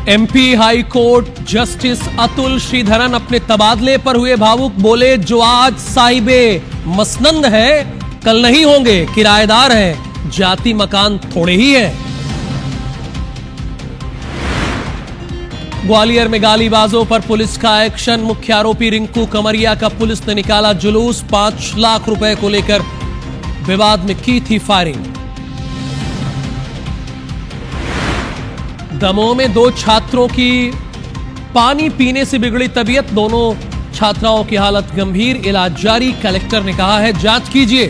MP high court justice Atul Sreedharan अपने तबादले पर हुए भावुक। बोले, जो आज साहिबे मसनंद है कल नहीं होंगे, किराएदार हैं, जाति मकान थोड़े ही है। ग्वालियर में गालीबाजों पर पुलिस का एक्शन। मुख्य आरोपी रिंकू कमरिया का पुलिस ने निकाला जुलूस। 5 लाख रुपए को लेकर विवाद में की थी फायरिंग। दमोह में 2 छात्रों की पानी पीने से बिगड़ी तबीयत। दोनों छात्राओं की हालत गंभीर, इलाज जारी। कलेक्टर ने कहा है जांच कीजिए।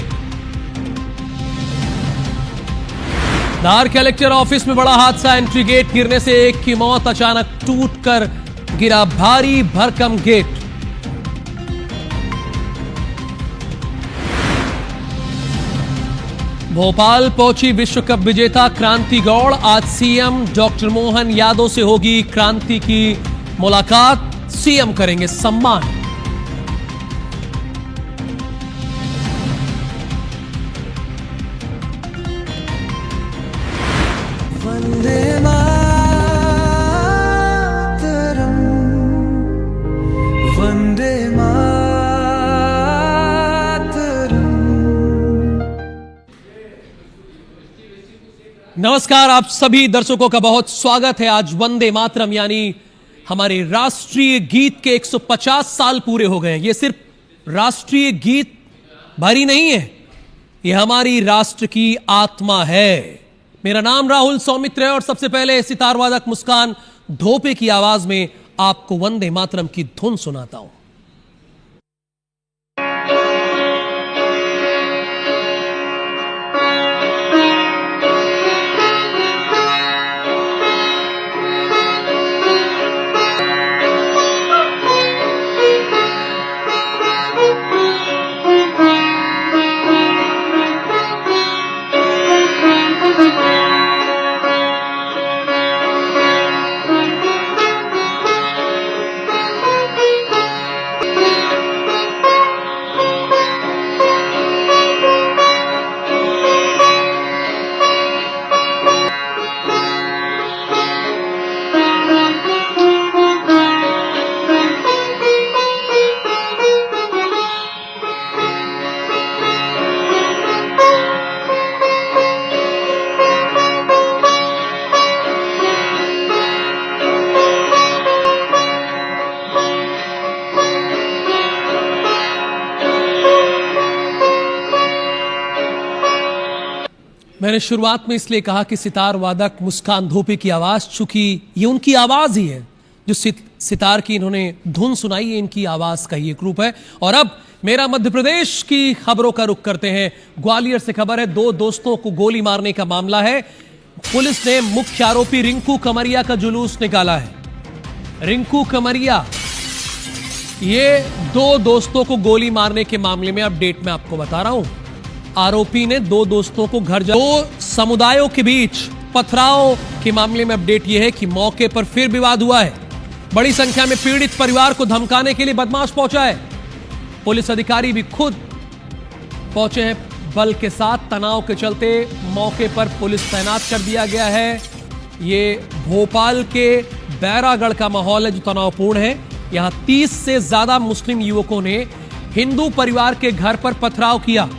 धार कलेक्टर ऑफिस में बड़ा हादसा। एंट्री गेट गिरने से एक की मौत। अचानक टूटकर गिरा भारी भरकम गेट। भोपाल पहुंची विश्व कप विजेता क्रांति गौड़। आज सीएम डॉक्टर मोहन यादव से होगी क्रांति की मुलाकात। सीएम करेंगे सम्मान। वंदे मातरम, वंदे मातरम। नमस्कार, आप सभी दर्शकों का बहुत स्वागत है। आज वंदे मातरम यानी हमारे राष्ट्रीय गीत के 150 साल पूरे हो गए। ये सिर्फ राष्ट्रीय गीत भरी नहीं है, ये हमारी राष्ट्र की आत्मा है। मेरा नाम राहुल सौमित्र है और सबसे पहले सितार वादक मुस्कान धोपे की आवाज में आपको वंदे मातरम की धुन सुनाता हूं। मैंने शुरुआत में इसलिए कहा कि सितार वादक मुस्कान धोपे की आवाज, चूंकि ये उनकी आवाज ही है जो सितार की इन्होंने धुन सुनाई है, इनकी आवाज का ही एक रूप है। और अब मेरा मध्य प्रदेश की खबरों का रुख करते हैं। ग्वालियर से खबर है, 2 दोस्तों को गोली मारने का मामला है। पुलिस ने मुख्य आरोपी रिंकू कमरिया का जुलूस निकाला है। रिंकू कमरिया, ये 2 दोस्तों को गोली मारने के मामले में अपडेट मैं आपको बता रहा हूं। आरोपी ने 2 दोस्तों को घर 2 समुदायों के बीच पथराव के मामले में अपडेट यह है कि मौके पर फिर विवाद हुआ है। बड़ी संख्या में पीड़ित परिवार को धमकाने के लिए बदमाश पहुंचा है। पुलिस अधिकारी भी खुद पहुंचे हैं बल के साथ। तनाव के चलते मौके पर पुलिस तैनात कर दिया गया है। ये भोपाल के बैरागढ़ का माहौल है जो तनावपूर्ण है। यहां 30 से ज्यादा मुस्लिम युवकों ने हिंदू परिवार के घर पर पथराव किया।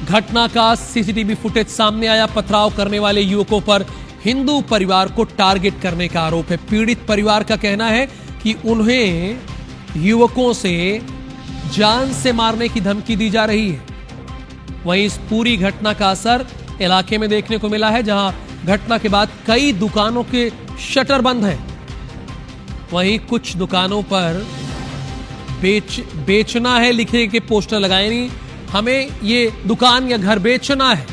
घटना का सीसीटीवी फुटेज सामने आया। पथराव करने वाले युवकों पर हिंदू परिवार को टारगेट करने का आरोप है। पीड़ित परिवार का कहना है कि उन्हें युवकों से जान से मारने की धमकी दी जा रही है। वहीं इस पूरी घटना का असर इलाके में देखने को मिला है, जहां घटना के बाद कई दुकानों के शटर बंद हैं। वहीं कुछ दुकानों पर बेचना है लिखे के पोस्टर लगाए नहीं, हमें ये दुकान या घर बेचना है।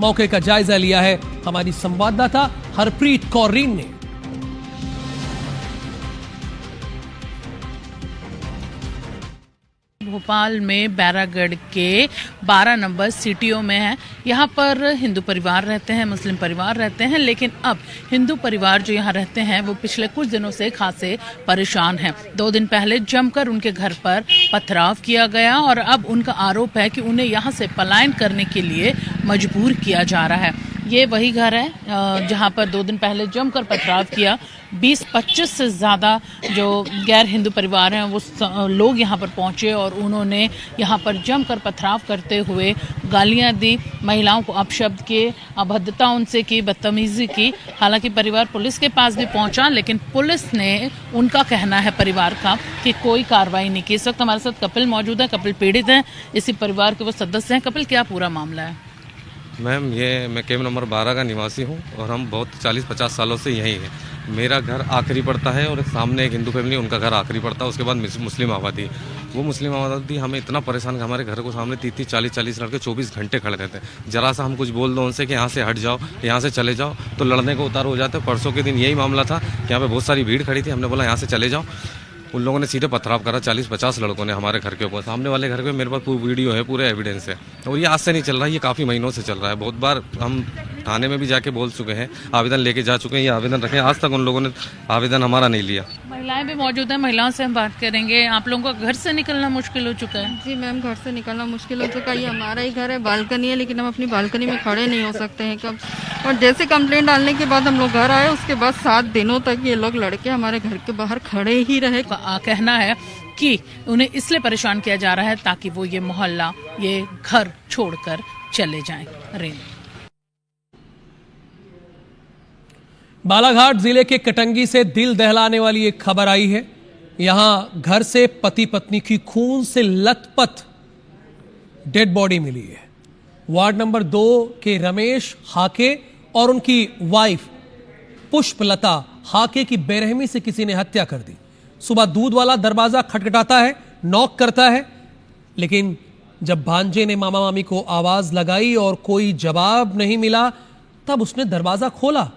मौके का जायजा लिया है हमारी संवाददाता हरप्रीत कौर रीन ने। भोपाल में बैरागढ़ के 12 नंबर सिटियों में है। यहाँ पर हिंदू परिवार रहते हैं, मुस्लिम परिवार रहते हैं, लेकिन अब हिंदू परिवार जो यहाँ रहते हैं वो पिछले कुछ दिनों से खासे परेशान हैं। 2 दिन पहले जमकर उनके घर पर पथराव किया गया और अब उनका आरोप है कि उन्हें यहाँ से पलायन करने के लिए मजबूर किया जा रहा है। ये वही घर है जहां पर 2 दिन पहले जमकर पथराव किया। 20-25 से ज़्यादा जो गैर हिंदू परिवार हैं वो लोग यहां पर पहुंचे और उन्होंने यहां पर जमकर पथराव करते हुए गालियां दी, महिलाओं को अपशब्द किए, अभद्रता उनसे की, बदतमीजी की। हालांकि परिवार पुलिस के पास भी पहुंचा, लेकिन पुलिस ने, उनका कहना है परिवार का, कि कोई कार्रवाई नहीं की। इस वक्त हमारे साथ कपिल मौजूद है। कपिल पीड़ित हैं, इसी परिवार के वो सदस्य हैं। कपिल, क्या पूरा मामला है? मैम, मैं कैंप नंबर 12 का निवासी हूँ और हम बहुत 40-50 सालों से यहीं हैं। मेरा घर आखिरी पड़ता है और सामने एक हिंदू फैमिली, उनका घर आखिरी पड़ता है, उसके बाद मुस्लिम आबादी। वो मुस्लिम आबादी हमें इतना परेशान, हमारे घर को सामने 30-40 लड़के 24 घंटे खड़े रहते हैं। जरा सा हम कुछ बोल दो उनसे कि यहाँ से हट जाओ, यहाँ से चले जाओ, तो लड़ने को उतार हो जाते। परसों के दिन यही मामला था कि यहाँ पे बहुत सारी भीड़ खड़ी थी, हमने बोला यहाँ से चले जाओ, उन लोगों ने सीधे पथराव करा। 40-50 लड़कों ने हमारे घर के ऊपर, सामने वाले घर पे मेरे पास पूरी वीडियो है, पूरे एविडेंस है। और ये आज से नहीं चल रहा है, ये काफ़ी महीनों से चल रहा है। बहुत बार हम थाने में भी जाके बोल चुके हैं, आवेदन लेके जा चुके हैं, ये आवेदन रखे, आज तक उन लोगों ने आवेदन हमारा नहीं लिया। महिलाएं भी मौजूद हैं, महिलाओं से हम बात करेंगे। आप लोगों का घर से निकलना मुश्किल हो चुका है? जी मैम, घर से निकलना मुश्किल हो चुका है। ये हमारा ही घर है, बालकनी है, लेकिन हम अपनी बालकनी में खड़े नहीं हो सकते हैं कब। और जैसे कंप्लेंट डालने के बाद हम लोग घर आए, उसके बाद 7 दिनों तक ये लोग लड़के हमारे घर के बाहर खड़े ही रहे। कहना है कि उन्हें इसलिए परेशान किया जा रहा है ताकि वो ये मोहल्ला, ये घर छोड़कर चले जाएं। बालाघाट जिले के कटंगी से दिल दहलाने वाली एक खबर आई है। यहां घर से पति पत्नी की खून से लथपथ डेड बॉडी मिली है। वार्ड नंबर 2 के रमेश हाके और उनकी वाइफ पुष्पलता हाके की बेरहमी से किसी ने हत्या कर दी। सुबह दूध वाला दरवाजा खटखटाता है, नॉक करता है, लेकिन जब भांजे ने मामा मामी को आवाज लगाई और कोई जवाब नहीं मिला, तब उसने दरवाजा खोला।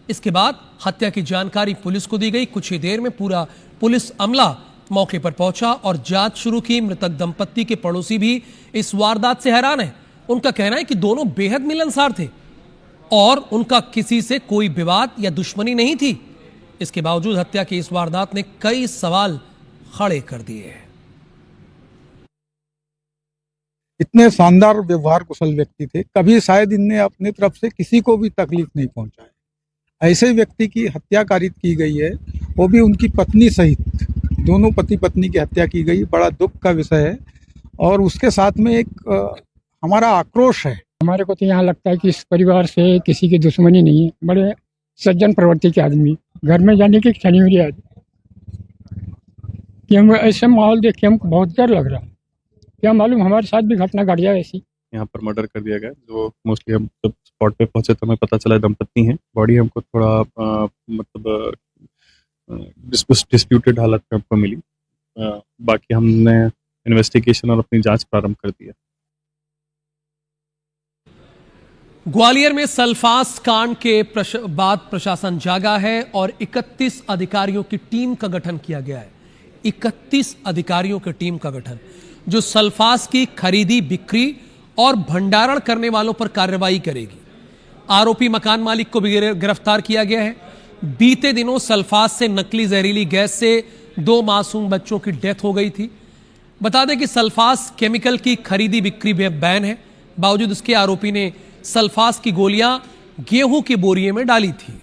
इसके बाद हत्या की जानकारी पुलिस को दी गई। कुछ ही देर में पूरा पुलिस अमला मौके पर पहुंचा और जांच शुरू की। मृतक दंपत्ति के पड़ोसी भी इस वारदात से हैरान है। उनका कहना है कि दोनों बेहद मिलनसार थे और उनका किसी से कोई विवाद या दुश्मनी नहीं थी। इसके बावजूद हत्या की इस वारदात ने कई सवाल खड़े कर दिए हैं। इतने शानदार व्यवहार कुशल व्यक्ति थे, कभी शायद इनने अपनी तरफ से किसी को भी तकलीफ नहीं पहुंचाई। ऐसे व्यक्ति की हत्या कारित की गई है, वो भी उनकी पत्नी सहित। दोनों पति पत्नी की हत्या की गई, बड़ा दुख का विषय है। और उसके साथ में एक हमारा आक्रोश है। हमारे को तो यहाँ लगता है कि इस परिवार से किसी की दुश्मनी नहीं है, बड़े सज्जन प्रवृत्ति के आदमी। घर में जाने की इच्छा नहीं हो रही आज कि हम ऐसे माहौल देख के हमको बहुत डर लग रहा है। क्या मालूम हमारे साथ भी घटना घट जाए ऐसी। यहाँ पर मर्डर कर दिया गया, जो मोस्टली हम जब स्पॉट पे पहुंचे तो हमें पता चला दंपत्ति है। बॉडी हमको थोड़ा मतलब डिस्प्यूटेड हालत में हमको मिली। बाकी हमने इन्वेस्टिगेशन और अपनी जांच प्रारंभ कर दिया। ग्वालियर में सल्फास कांड के बाद प्रशासन जागा है और 31 अधिकारियों की टीम का गठन किया गया है। 31 अधिकारियों की टीम का गठन, जो सल्फास की खरीदी, बिक्री और भंडारण करने वालों पर कार्रवाई करेगी। आरोपी मकान मालिक को भी गिरफ्तार किया गया है। बीते दिनों सल्फास से नकली जहरीली गैस से 2 मासूम बच्चों की डेथ हो गई थी। बता दें कि सल्फास केमिकल की खरीदी बिक्री बैन है, बावजूद उसके आरोपी ने सल्फास की गोलियां गेहूं की बोरिये में डाली थी।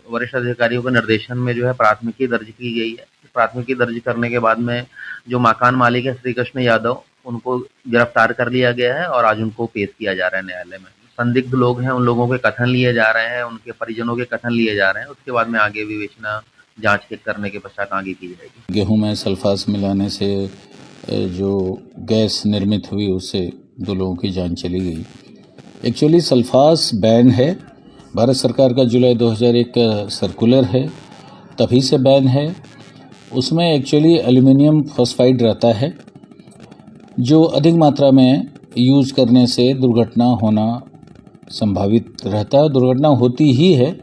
वरिष्ठ अधिकारियों के निर्देशन में जो है प्राथमिकी दर्ज की गई है। प्राथमिकी दर्ज करने के बाद में जो मकान मालिक है श्री कृष्ण यादव, उनको गिरफ्तार कर लिया गया है और आज उनको पेश किया जा रहा है न्यायालय में। संदिग्ध लोग हैं, उन लोगों के कथन लिए जा रहे हैं, उनके परिजनों के कथन लिए जा रहे हैं। उसके बाद में आगे विवेचना जांच करने के पश्चात आगे की जाएगी। गेहूं में सल्फास मिलाने से जो गैस निर्मित हुई, उससे 2 लोगों की जान चली गई। एक्चुअली सल्फास बैन है, भारत सरकार का जुलाई 2001 का सर्कुलर है, तभी से बैन है। उसमें एक्चुअली एल्युमिनियम फॉस्फाइड रहता है, जो अधिक मात्रा में यूज करने से दुर्घटना होना संभावित रहता है, दुर्घटना होती ही है।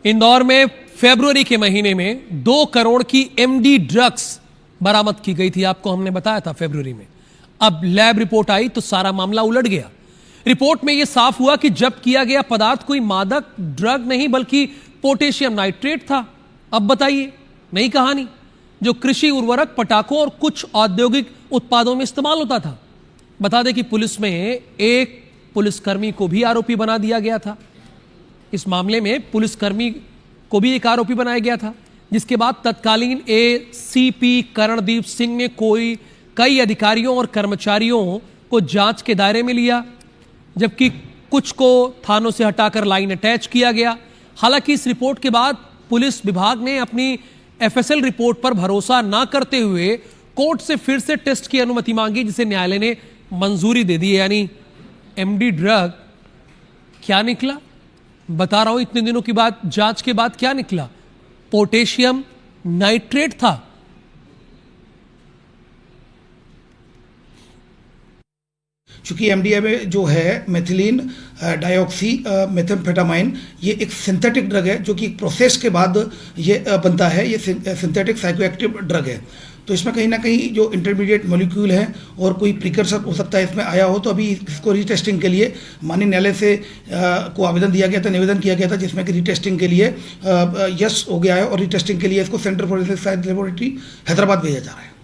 इंदौर में फरवरी के महीने में 2 करोड़ की एमडी ड्रग्स बरामद की गई थी, आपको हमने बताया था फरवरी में। अब लैब रिपोर्ट आई तो सारा मामला उलट गया। रिपोर्ट में यह साफ हुआ कि जब्त किया गया पदार्थ कोई मादक ड्रग नहीं बल्कि पोटेशियम नाइट्रेट था। अब बताइए, नई कहानी। जो कृषि उर्वरक, पटाखों और कुछ औद्योगिक उत्पादों में इस्तेमाल होता था। बता दें कि पुलिस में एक पुलिसकर्मी को भी आरोपी बना दिया गया था। इस मामले में पुलिसकर्मी को भी एक आरोपी बनाया गया था, जिसके बाद तत्कालीन एसीपी करणदीप सिंह ने कई अधिकारियों और कर्मचारियों को जांच के दायरे में लिया, जबकि कुछ को थानों से हटाकर लाइन अटैच किया गया। हालांकि इस रिपोर्ट के बाद पुलिस विभाग ने अपनी एफएसएल रिपोर्ट पर भरोसा न करते हुए कोर्ट से फिर से टेस्ट की अनुमति मांगी, जिसे न्यायालय ने मंजूरी दे दी। यानी एमडी ड्रग क्या निकला, बता रहा हूं इतने दिनों की बाद जांच के बाद क्या निकला, पोटेशियम नाइट्रेट था। चूंकि एमडीएमए जो है मेथिलीन डाइऑक्सी मेथाम्फेटामाइन, ये एक सिंथेटिक ड्रग है जो कि प्रोसेस के बाद ये बनता है। ये सिंथेटिक साइकोएक्टिव ड्रग है, तो इसमें कहीं ना कहीं जो इंटरमीडिएट मॉलिक्यूल है और कोई प्रिकर्सर हो सकता है इसमें आया हो। तो अभी इसको रीटेस्टिंग के लिए माननीय न्यायालय से को आवेदन दिया गया था, निवेदन किया गया था, जिसमें कि रीटेस्टिंग के लिए यस हो गया है और रीटेस्टिंग के लिए इसको centre forensic science laboratory Hyderabad भेजा जा रहा है।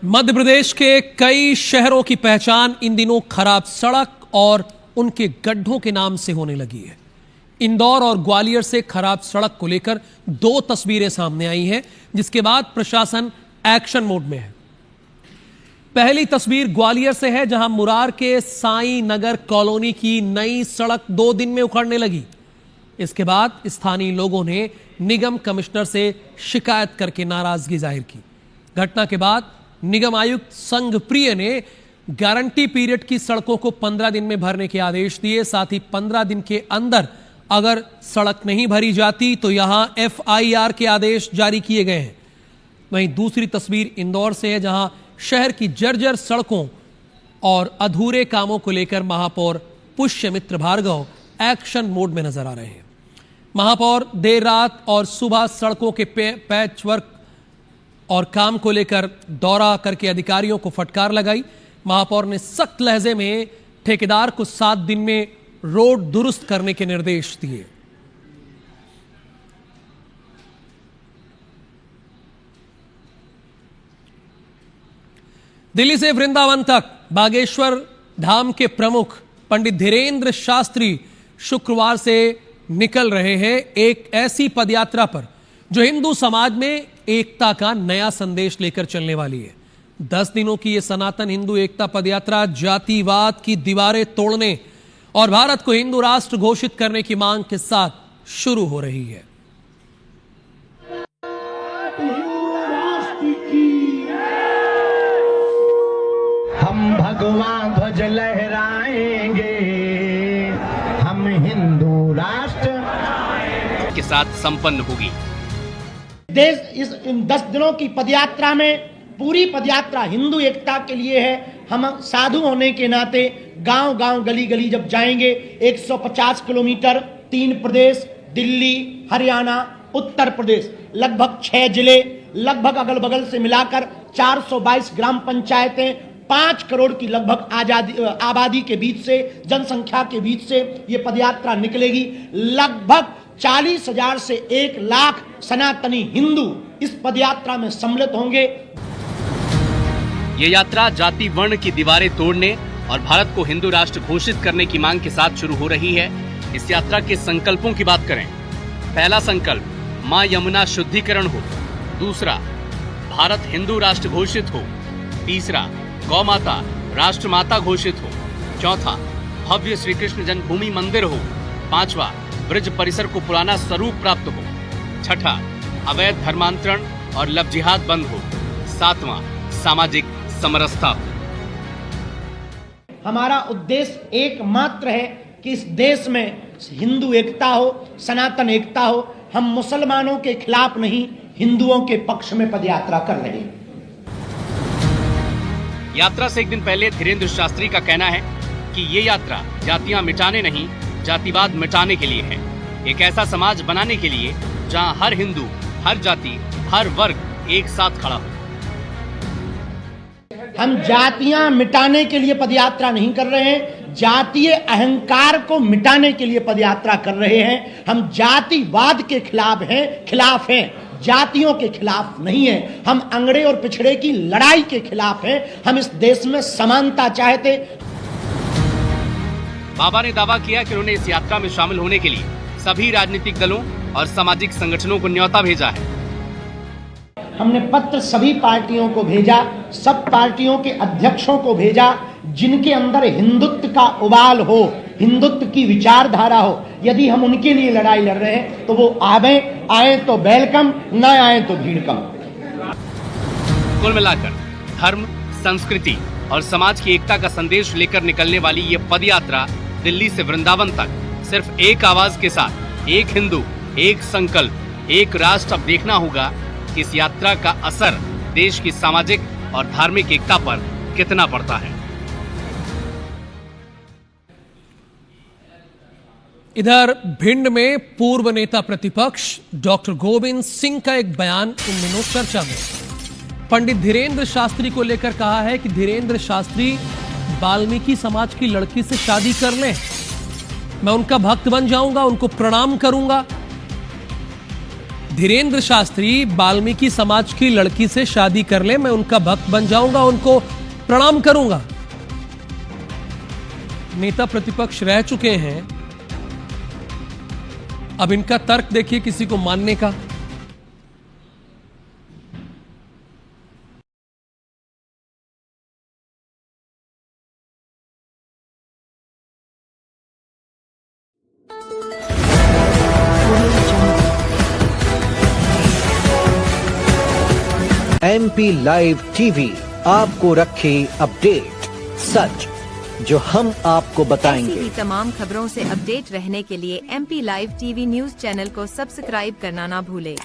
मध्य प्रदेश के कई शहरों की पहचान इन दिनों खराब सड़क और उनके गड्ढों के नाम से होने लगी है। इंदौर और ग्वालियर से खराब सड़क को लेकर 2 तस्वीरें सामने आई हैं, जिसके बाद प्रशासन एक्शन मोड में है। पहली तस्वीर ग्वालियर से है, जहां मुरार के साईं नगर कॉलोनी की नई सड़क 2 दिन में उखड़ने लगी। इसके बाद स्थानीय लोगों ने निगम कमिश्नर से शिकायत करके नाराजगी जाहिर की। घटना के बाद निगम आयुक्त संघप्रिय ने गारंटी पीरियड की सड़कों को 15 दिन में भरने के आदेश दिए। साथ ही 15 दिन के अंदर अगर सड़क नहीं भरी जाती तो यहां एफआईआर के आदेश जारी किए गए हैं। वहीं दूसरी तस्वीर इंदौर से है, जहां शहर की जर्जर सड़कों और अधूरे कामों को लेकर महापौर पुष्यमित्र भार्गव एक्शन मोड में नजर आ रहे हैं। महापौर देर रात और सुबह सड़कों के पैच वर्क और काम को लेकर दौरा करके अधिकारियों को फटकार लगाई। महापौर ने सख्त लहजे में ठेकेदार को 7 दिन में रोड दुरुस्त करने के निर्देश दिए। दिल्ली से वृंदावन तक बागेश्वर धाम के प्रमुख पंडित धीरेन्द्र शास्त्री शुक्रवार से निकल रहे हैं एक ऐसी पदयात्रा पर जो हिंदू समाज में एकता का नया संदेश लेकर चलने वाली है। 10 दिनों की यह सनातन हिंदू एकता पदयात्रा जातिवाद की दीवारें तोड़ने और भारत को हिंदू राष्ट्र घोषित करने की मांग के साथ शुरू हो रही है। हम भगवान ध्वज लहराएंगे, हम हिंदू राष्ट्र के साथ संपन्न होगी। देश इन 10 दिनों की पदयात्रा में पूरी पदयात्रा हिंदू एकता के लिए है। हम साधु होने के नाते गांव गांव गली गली जब जाएंगे, 150 किलोमीटर 3 प्रदेश दिल्ली, हरियाणा, उत्तर प्रदेश, लगभग 6 जिले, लगभग अगल बगल से मिलाकर 422 ग्राम पंचायतें, 5 करोड़ की लगभग आबादी के बीच से, जनसंख्या के बीच से ये पदयात्रा निकलेगी। लगभग 40,000 से 1 लाख सनातनी हिंदू इस पदयात्रा में सम्मिलित होंगे। ये यात्रा जाति वर्ण की दीवारें तोड़ने और भारत को हिंदू राष्ट्र घोषित करने की मांग के साथ शुरू हो रही है। इस यात्रा के संकल्पों की बात करें, पहला संकल्प मां यमुना शुद्धिकरण हो, दूसरा भारत हिंदू राष्ट्र घोषित हो, तीसरा गौ माता राष्ट्र माता घोषित हो, चौथा भव्य श्री कृष्ण जन्मभूमि मंदिर हो, पांचवा ब्रज परिसर को पुराना स्वरूप प्राप्त हो, छठा अवैध धर्मांतरण और लव जिहाद बंद हो, सातवां सामाजिक समरसता हो। हमारा उद्देश्य एकमात्र है कि इस देश में हिंदू एकता हो, सनातन एकता हो। हम मुसलमानों के खिलाफ नहीं, हिंदुओं के पक्ष में पदयात्रा कर रहे हैं। यात्रा से एक दिन पहले धीरेन्द्र शास्त्री का कहना है कि ये यात्रा जातियां मिटाने नहीं, जातिवाद मिटाने के लिए है। एक ऐसा समाज बनाने के लिए जहां हर हिंदू, हर जाति, हर वर्ग एक साथ खड़ा हो। हम जातियां मिटाने के लिए पदयात्रा नहीं कर रहे हैं, जातीय अहंकार को मिटाने के लिए पदयात्रा कर रहे हैं। हम जातिवाद के खिलाफ हैं, जातियों के खिलाफ नहीं है, हम अंगड़े और पिछड़े की लड़ाई के खिलाफ हैं। हम इस देश में समानता चाहते। बाबा ने दावा किया कि उन्होंने इस यात्रा में शामिल होने के लिए सभी राजनीतिक दलों और सामाजिक संगठनों को न्योता भेजा है। हमने पत्र सभी पार्टियों को भेजा, सब पार्टियों के अध्यक्षों को भेजा, जिनके अंदर हिंदुत्व का उबाल हो, हिंदुत्व की विचारधारा हो। यदि हम उनके लिए लड़ाई लड़ रहे हैं तो वो आए तो वेलकम, न आए तो भीड़ कम। कुल मिलाकर धर्म, संस्कृति और समाज की एकता का संदेश लेकर निकलने वाली ये पद यात्रा दिल्ली से वृंदावन तक सिर्फ एक आवाज के साथ, एक हिंदू, एक संकल्प, एक राष्ट्र। अब देखना होगा कि इस यात्रा का असर देश की सामाजिक और धार्मिक एकता पर कितना पड़ता है। इधर भिंड में पूर्व नेता प्रतिपक्ष डॉक्टर गोविंद सिंह का एक बयान इन दिनों चर्चा में। पंडित धीरेन्द्र शास्त्री को लेकर कहा है कि धीरेन्द्र शास्त्री वाल्मीकि समाज की लड़की से शादी कर लें, मैं उनका भक्त बन जाऊंगा, उनको प्रणाम करूंगा। धीरेन्द्र शास्त्री वाल्मीकि समाज की लड़की से शादी कर ले, मैं उनका भक्त बन जाऊंगा, उनको प्रणाम करूंगा। नेता प्रतिपक्ष रह चुके हैं, अब इनका तर्क देखिए किसी को मानने का। MP लाइव टीवी आपको रखे अपडेट, सच जो हम आपको बताएंगे। ऐसी ही तमाम खबरों से अपडेट रहने के लिए MP live TV news channel को सब्सक्राइब करना ना भूले।